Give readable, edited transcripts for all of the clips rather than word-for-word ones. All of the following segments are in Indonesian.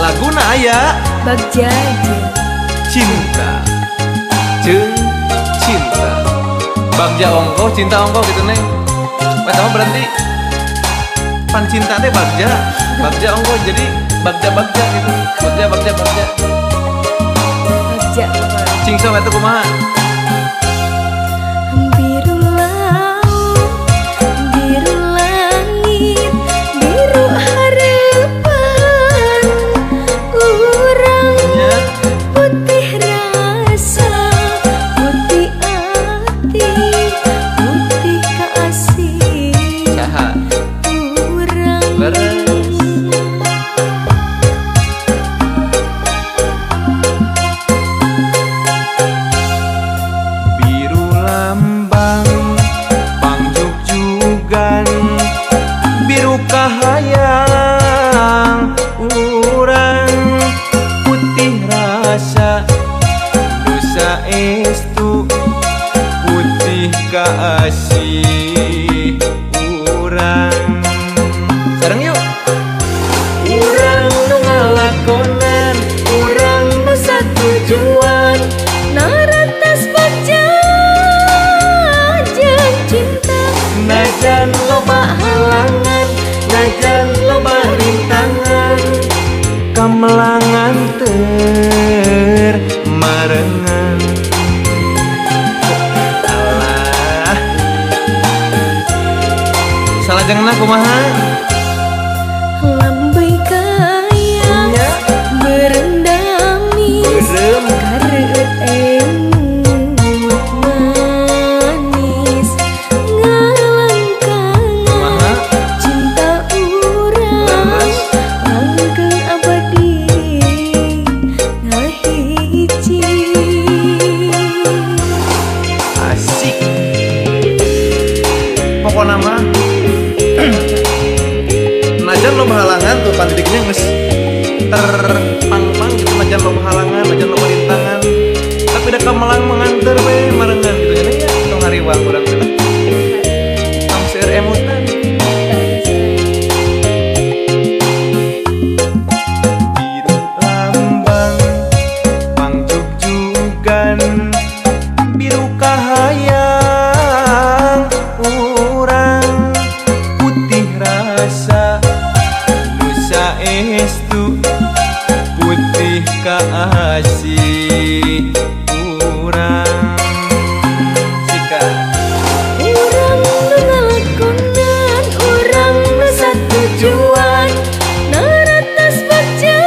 laguna aya Bagja cinta jeung cinta. Bagja ongkoh cinta ongkoh gitu neng. Mah berarti pan cinta teh bagja. Bagja ongkoh jadi bagja gitu. Bagja. Bagja Cingso eta kumaha? biru laut, biru langit, biru harapan urangnya putih rasa, putih hati, putih kasih Saha? urang. Leres. Biru lambang pangjugjugan, biru kahayang urang, putih rasa dosa estu, putih kasih urang. Sareng yuk. Urang nu ngalakonan, urang nu satujuan, Naratas bagja jeung cinta, najan loba halangan, najan loba rintangan, kamelangan marengan. Alah, salajengna kumaha? lambai kaya Nya berendamis, beureum kareueut emut manis, ngalangkangan kumaha? cinta urang Leres. langgeng abadi ngahiji. Asik. Pokokna mah najan loba halangan tuh pandidiknya geus terpang-pang gitu, najan loba halangan, najan loba rintangan, tapi da kamelang mengantar we marengan gitu ya nih ya. Tong hariwang urang teh lah. Tong seueur emutan. Biru lambang pangjugjugan, biru kahayang urang, putih rasa nusa estu, putih kasih urang. Sika Urang nu ngalakonan, urang nu satujuan, naratas bagja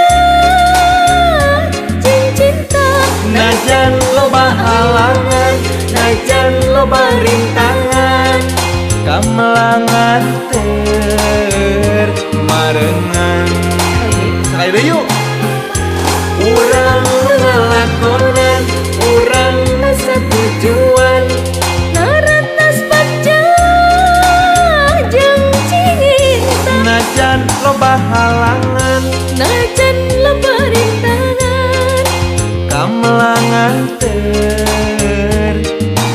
jeung cinta, najan loba halangan, najan loba rintangan, kamelangan marengan. Sekali deh yuk. Urang nu ngalakonan, urang nu satujuan, naratas bagja jeung cinta, najan loba halangan, najan loba rintangan, kamelangan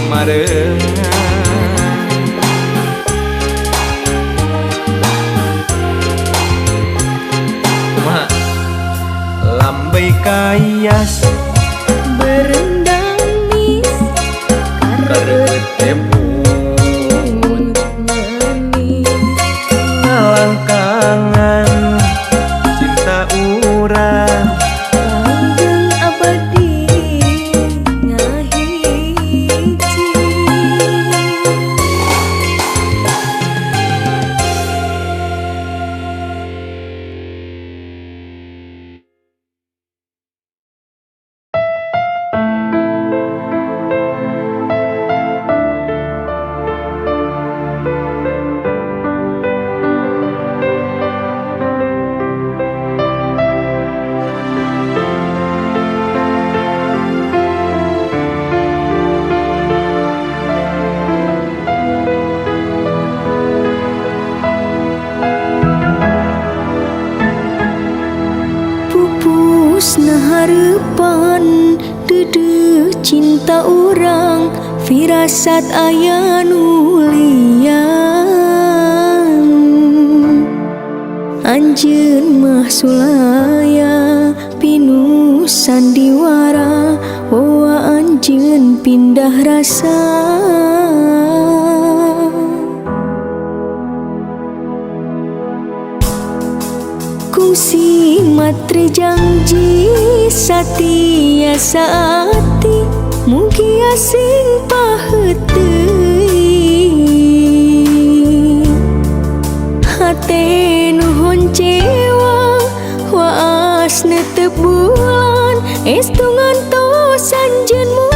marengan. Kumaha? Lambai kayas berendamis, kareueut emut manis, ngalangkangan cinta urang, langgeng abadi ngahiji. Pupusna hareupan deudeuh cinta urang, firasat aya nu lian, Anjeun mah sulaya pinu sandiwara, oa anjeun pindah rasa. Kungsi matre janji satia saati, mugi asing paheuteuy. Hate nuhun cewa waasna teu bulan, estu ngantos anjeun mual.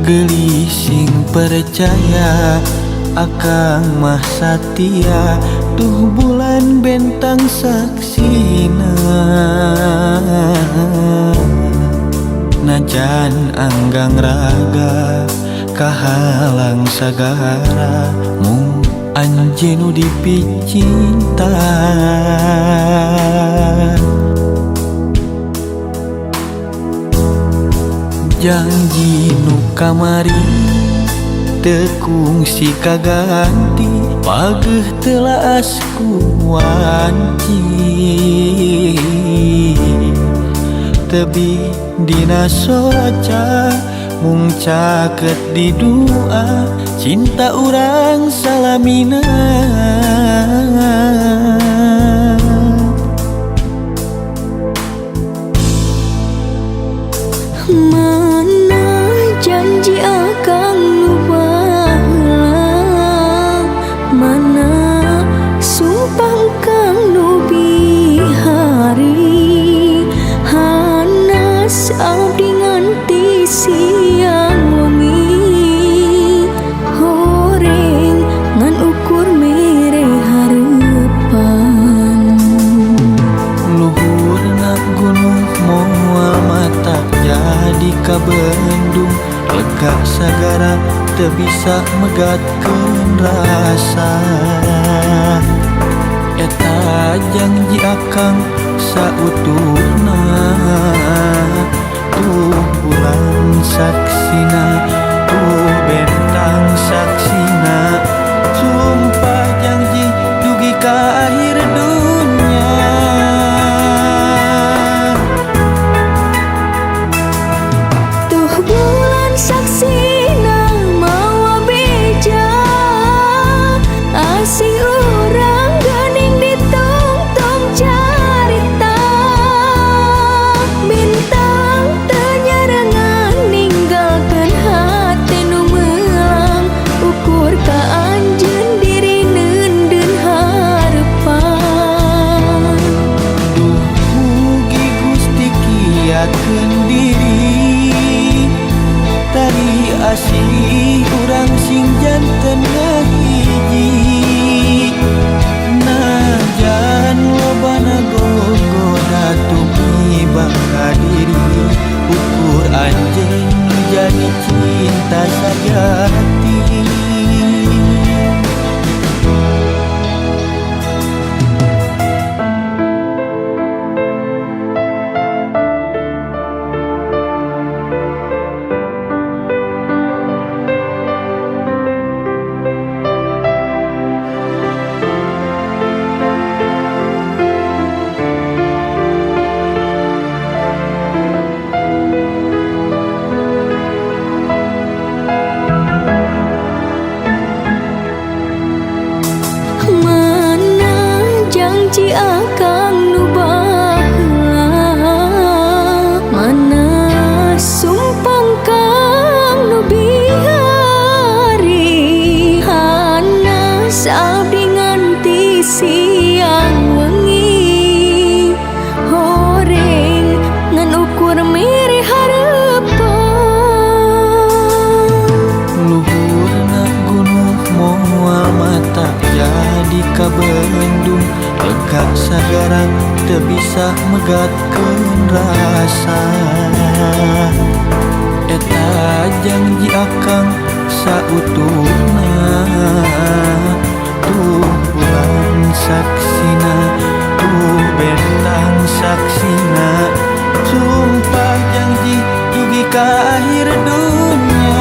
Gelis sing percaya akang mah satia, tuh bulan bentang saksina. Najan anggang raga kahalang sagara, mung anjeun nu dipicinta. Janji nu kamari teu kungsi kaganti, pageuh telaas ku wanci. Tebi dina soca mung caket di doa, cinta urang salamina. Mana janji akang nu baheula, mana sumpah kang nu bihari. Hanas abdi nganti siang wengi, horeng ngan ukur mere hareupan. Luhurna gunung moal mata jadi kabendung, lega sagara teu bisa megatkeun rasa. Eta janji akang sautuhna, tuh bulan saksina, tuh bentang saksina. Sumpah janji dugi ka akhir dunya. Tuh bulan saksina mawa beja, asih urang geuning ditungtung carita. Bintang teu nyarengan ninggalkeun hate nu meulang, ukur ka anjeun diri neundeun hareupan. Duh mugi Gusti kiatkeun diri, tari asih urang sing janten ngahiji. Najan lobana gogoda tumiba ka diri, ukur anjeun jadi cinta sajati. Mana janji akang nu baheula, mana sumpah kang nu bihari. Hanas abdi nganti siang wengi, horeng ngan ukur mere hareupan. Luhurna gunung moal mata jadi kabendung, lega sagara teu bisa megatkeun rasa. Eta janji akang sautuhna, tuh bulan saksina, tuh bentang saksina. Sumpah janji dugi ka akhir dunya.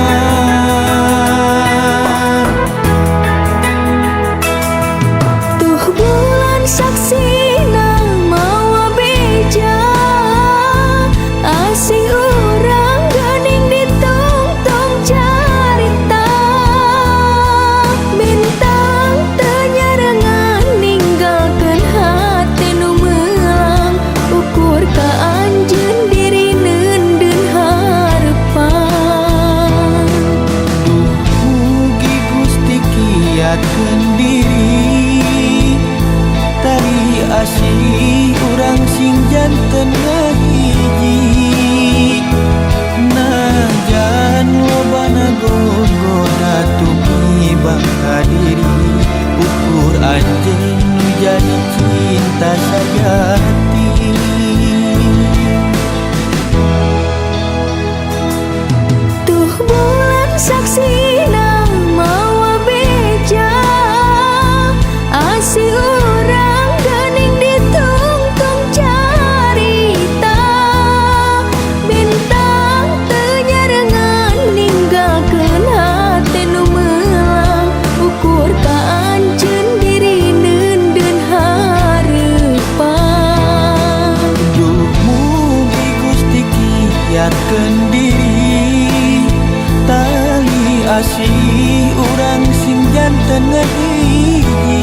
jantan ngahiji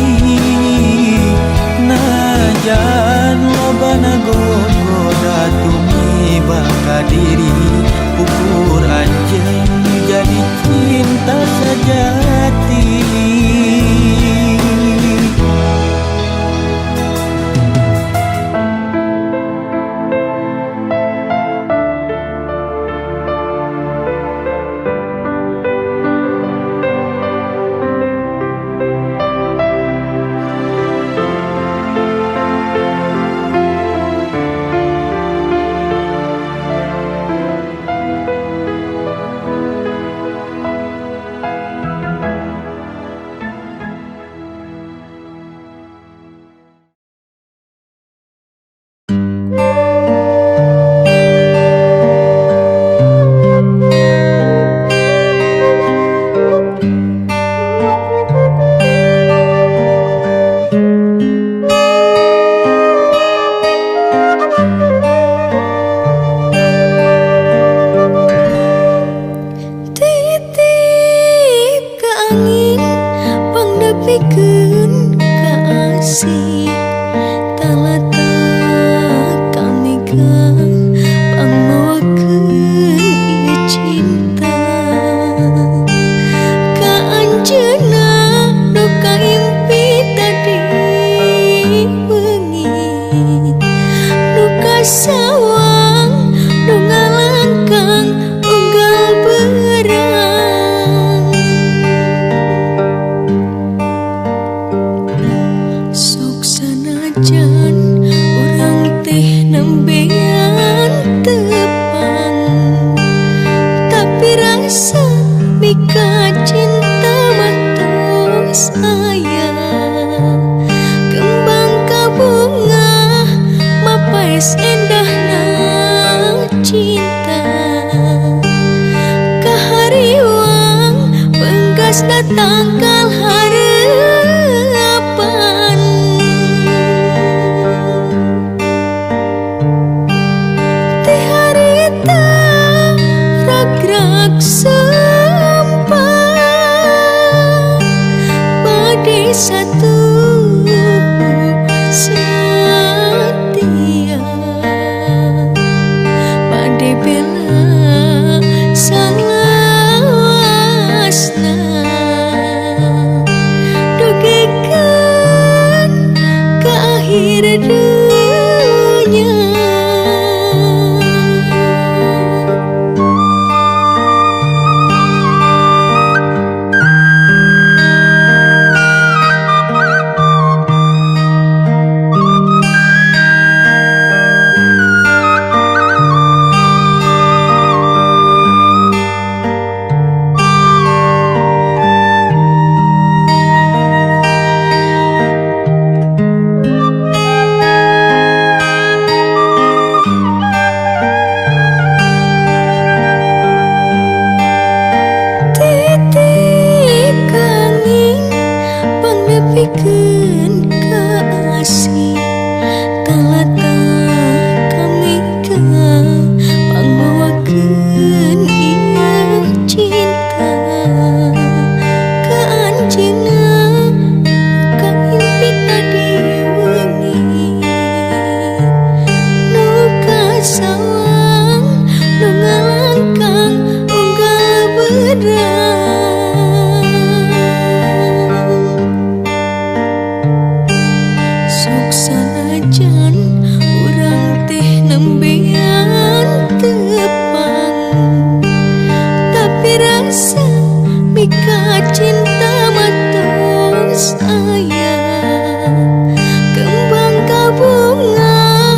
najan lobana goda tumiba ka diri ukur anjeun jadi cinta sejati. Tanggal harapan teh harita rag-rag sampah pada satu setia pada bela salawasna ke akhir dunia. Pikeun kasih talata kami ka pangbawakeun ieu cinta ka anjeunna ka impit tadi wengi nu kasawang nu ngalangkang unggal beurang. Mika cinta matos ayah kembang kabunga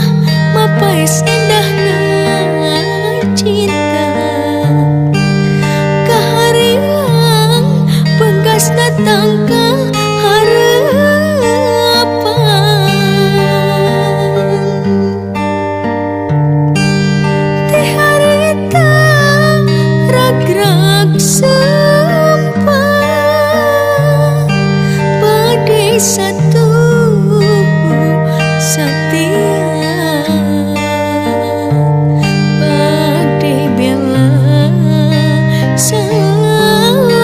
mapais indahna cinta kahariang penggas datang ka harapan teh harita rag-rag satu setia pada bela salawasna.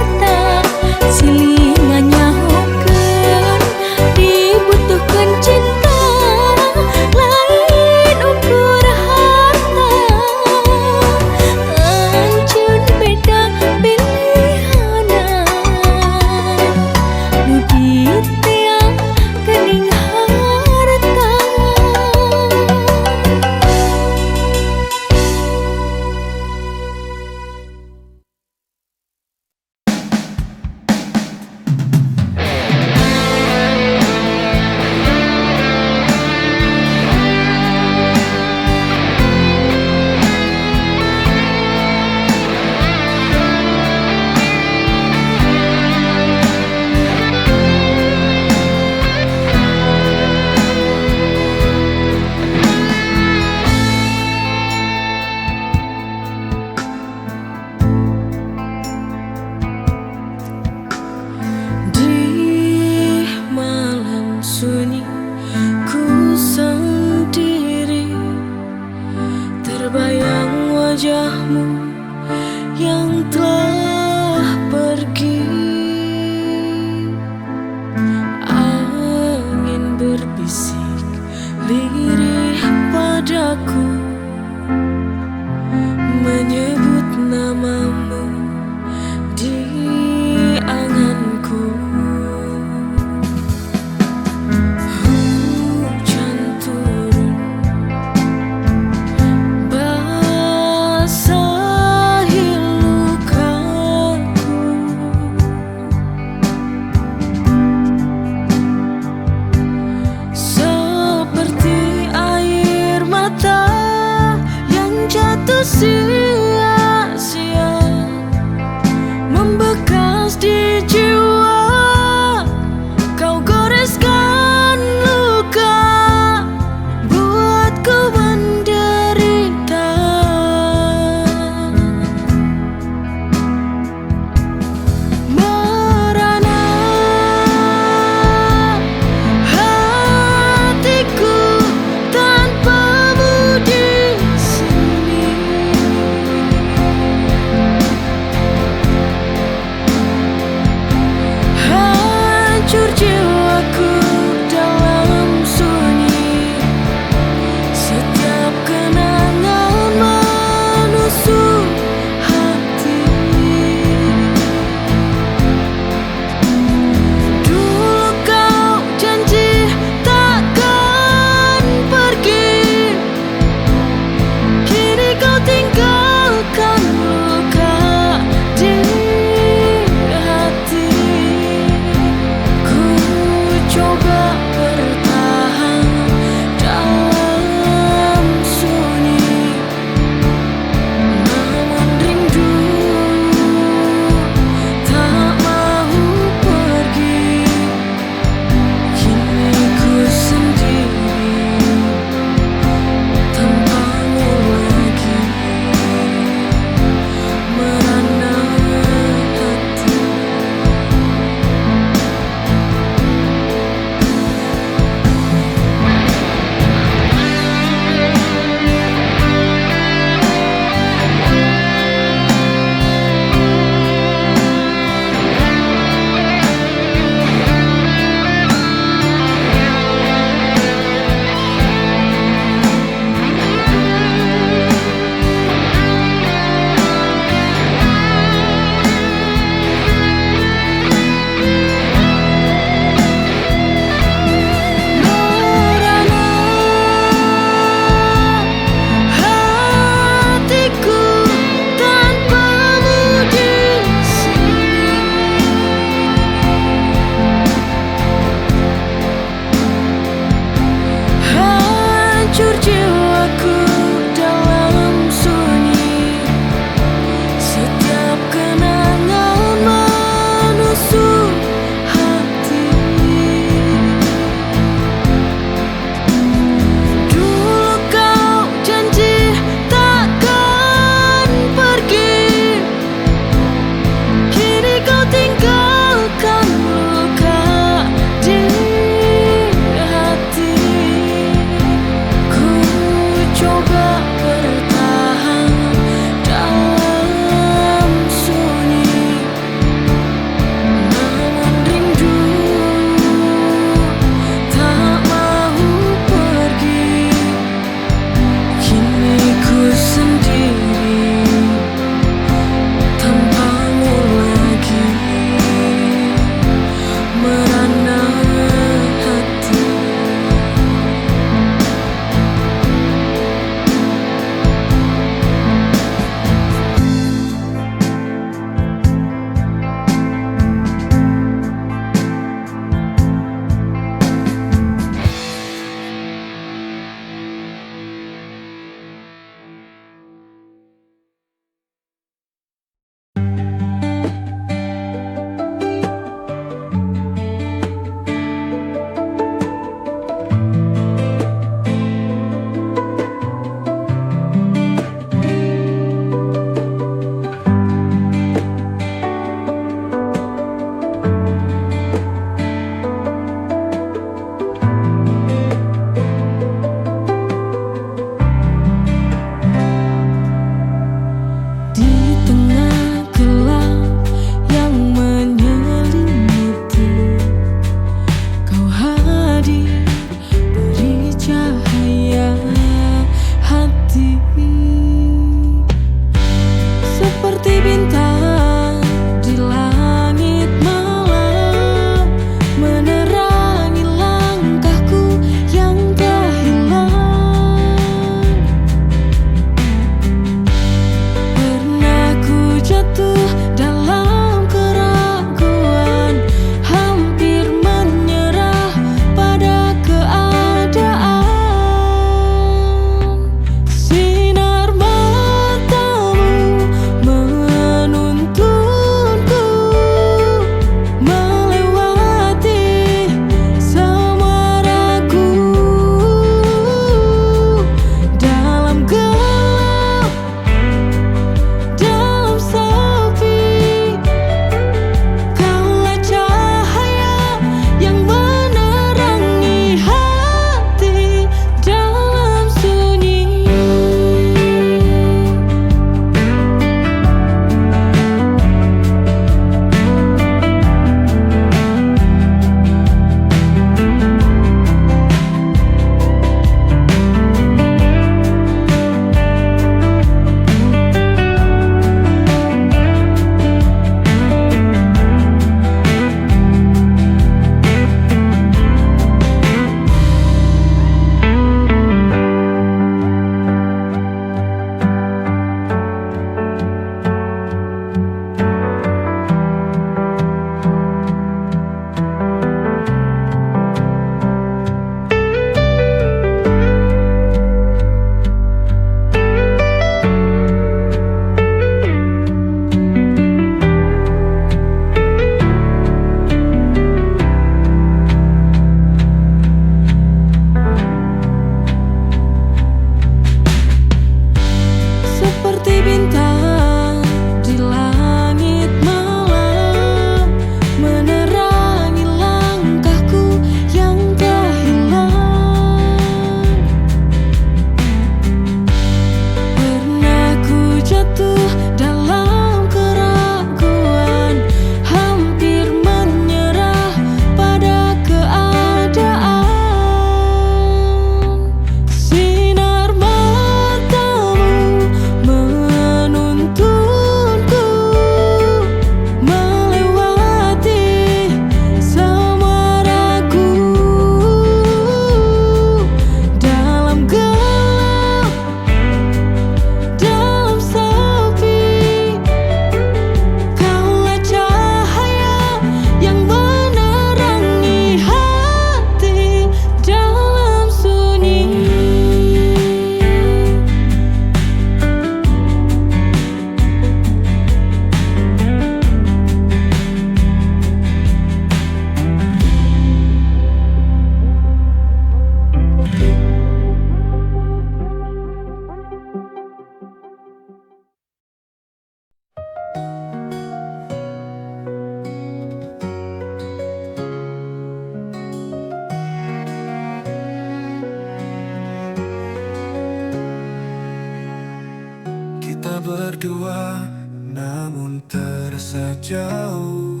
berdua namun terasa jauh.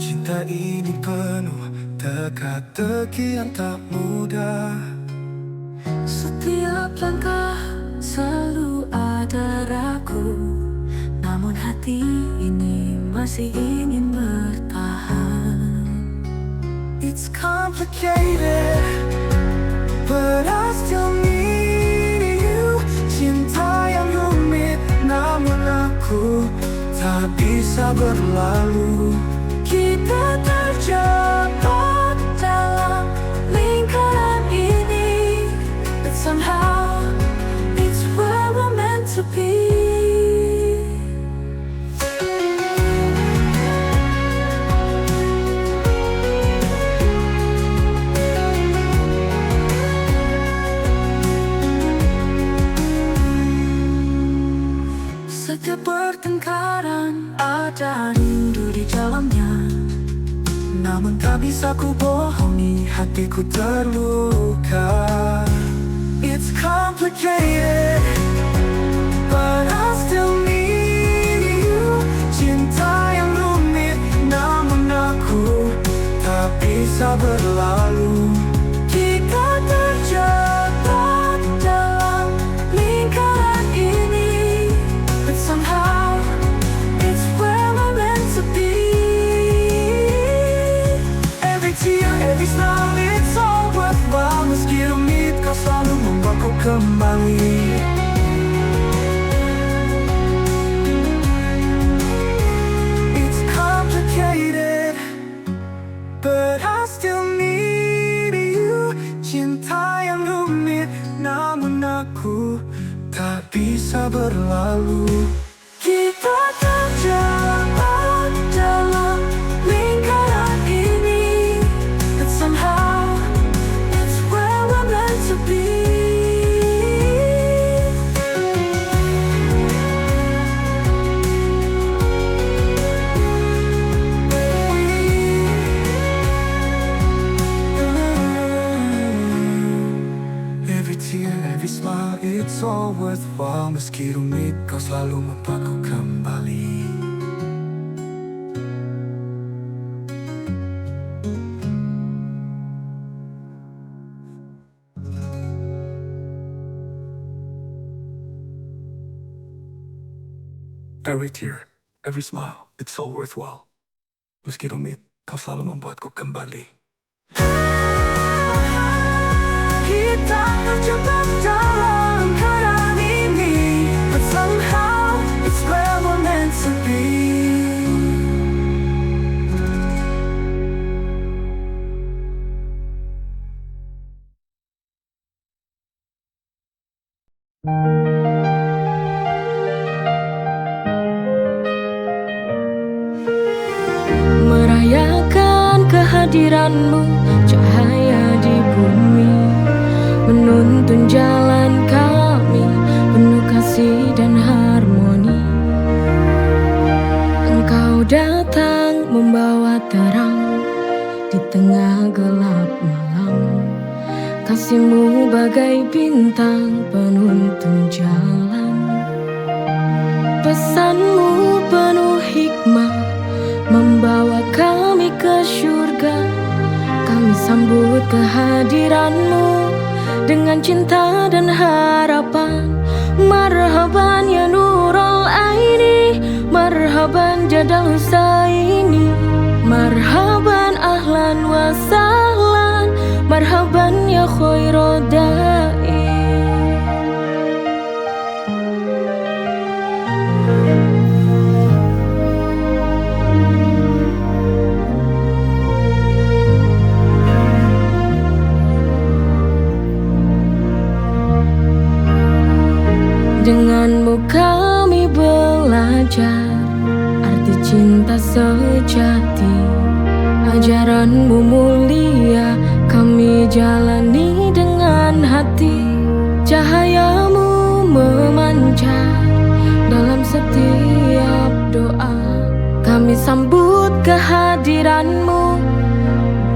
Cinta ini penuh teka-teki yang tak mudah. Setiap langkah selalu ada ragu, namun hati ini masih ingin bertahan. It's complicated, but I still need you. Cinta yang rumit, namun aku tak bisa berlalu. Kita terjebak dalam lingkaran ini, but somehow it's where we're meant to be. Setiap pertengkaran ada rindu di dalamnya, namun tak bisa ku bohongi, hatiku terluka. It's complicated, but I still need you. Cinta yang rumit, namun aku tak bisa berlalu. Kita terjebak dalam lingkaran ini, but somehow it's where we're meant to be. Every tear, every smile, it's all worthwhile. Meski rumit, kau selalu membawaku kembali. It's complicated, but I still need you. Cinta yang rumit, namun aku tak bisa berlalu. Kita terjebak dalam lingkaran ini, but somehow it's where we're meant to be. Every tear, every smile, it's all worthwhile. Meski rumit, kau selalu membawaku kembali. Every tear, every smile, it's all worthwhile. Meski rumit, kau selalu membuatku kembali. Kita terjebak dalam lingkaran ini, but somehow it's where we're meant to be. Merayakan kehadiranmu, cahaya di bumi, menuntun jalan kami, penuh kasih dan harmoni. Engkau datang membawa terang di tengah gelap malam. Kasihmu bagai bintang penuntun jalan. Pesanmu penuh hikmah, membawa kami ke surga. Kami sambut kehadiranmu dengan cinta dan harapan. Marhaban ya Nurul Aini, marhaban Jadal Husaini, marhaban ahlan wa sahlan, marhaban ya khairul da'i. Denganmu kami belajar arti cinta sejati. Ajaranmu mulia kami jalani dengan hati. Cahayamu memancar dalam setiap doa. Kami sambut kehadiranmu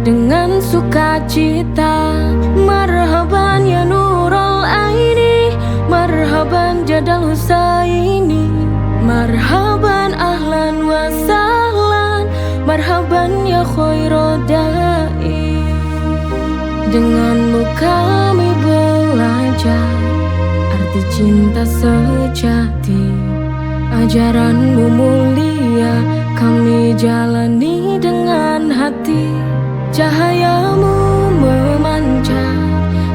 dengan sukacita. Marhaban ya Nurul Aini, Marhaban Jadal Husaini, marhaban ahlan wa sahlan, marhaban ya khairodai. Denganmu kami belajar arti cinta sejati, ajaranmu mulia kami jalani dengan hati. Cahayamu memancar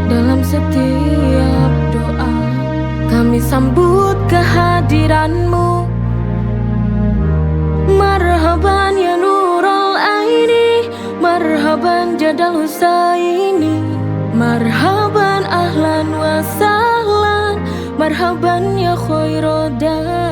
dalam setiap doa, kami sambut kehadiranmu. Marhaban ya Nurul Aini, marhaban Jadal Husaini, marhaban ahlan wa sahlan, marhaban ya khairodai.